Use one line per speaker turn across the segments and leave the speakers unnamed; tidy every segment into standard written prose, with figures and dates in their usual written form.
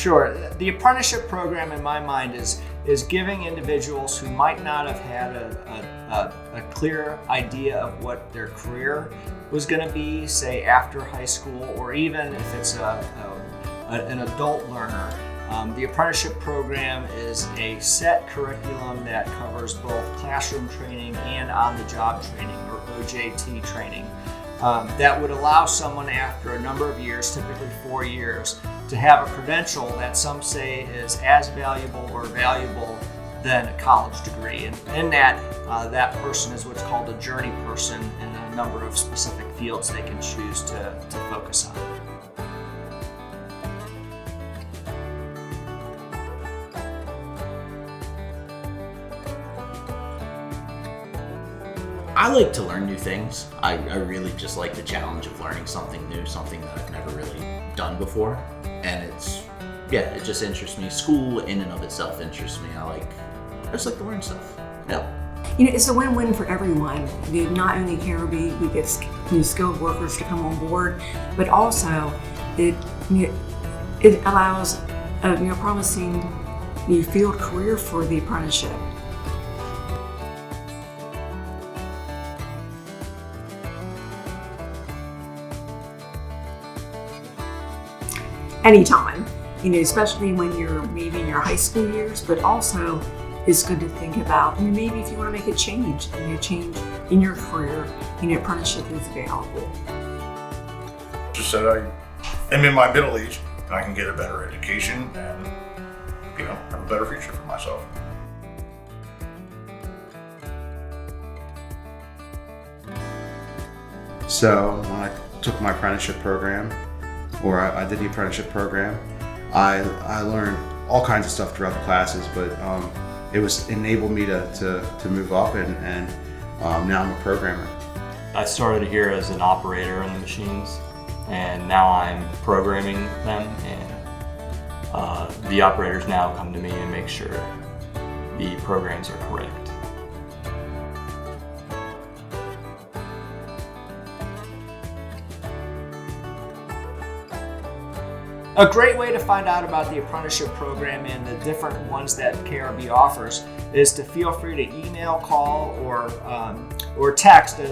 Sure. The apprenticeship program, in my mind, is giving individuals who might not have had a clear idea of what their career was going to be, say after high school, or even if it's an adult learner. The apprenticeship program is a set curriculum that covers both classroom training and on-the-job training, or OJT training, that would allow someone after a number of years, typically 4 years, to have a credential that some say is as valuable or valuable than a college degree. And in that, that person is what's called a journey person in a number of specific fields they can choose to focus on.
I like to learn new things. I really just like the challenge of learning something new, something that I've never really done before. And it just interests me. School in and of itself interests me. I just like to learn stuff. Yeah.
It's a win-win for everyone. Not only KRB, we get skilled workers to come on board, but also it allows a promising field career for the apprenticeship. Anytime, especially when you're maybe in your high school years, but also it's good to think about, maybe if you want to make a change in your career, apprenticeship is available.
Just said I am in my middle age and I can get a better education and, have a better future for myself.
So when I took my apprenticeship program, or I did the apprenticeship program, I learned all kinds of stuff throughout the classes, but it enabled me to move up, and now I'm a programmer.
I started here as an operator on the machines, and now I'm programming them, and the operators now come to me and make sure the programs are correct.
A great way to find out about the apprenticeship program and the different ones that KRB offers is to feel free to email, call, or text to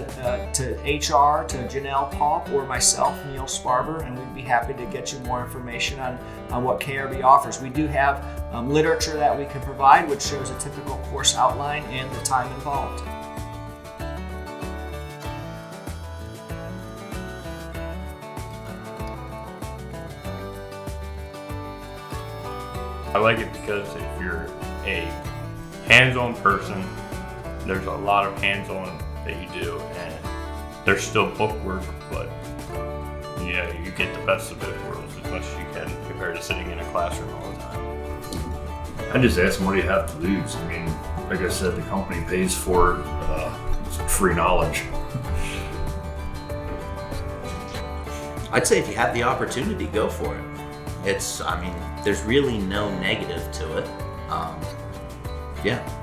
HR, to Janelle Paulp, or myself, Neil Sparber, and we'd be happy to get you more information on what KRB offers. We do have literature that we can provide, which shows a typical course outline and the time involved.
I like it because if you're a hands-on person, there's a lot of hands-on that you do, and there's still book work, but you get the best of both worlds as much as you can compared to sitting in a classroom all the time.
I just ask them, what do you have to lose? I mean, like I said, the company pays for free knowledge.
I'd say if you have the opportunity, go for it. There's really no negative to it.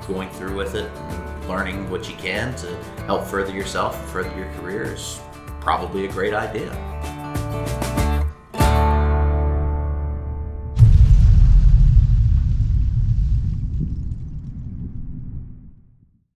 Going through with it and learning what you can to help further yourself and further your career is probably a great idea.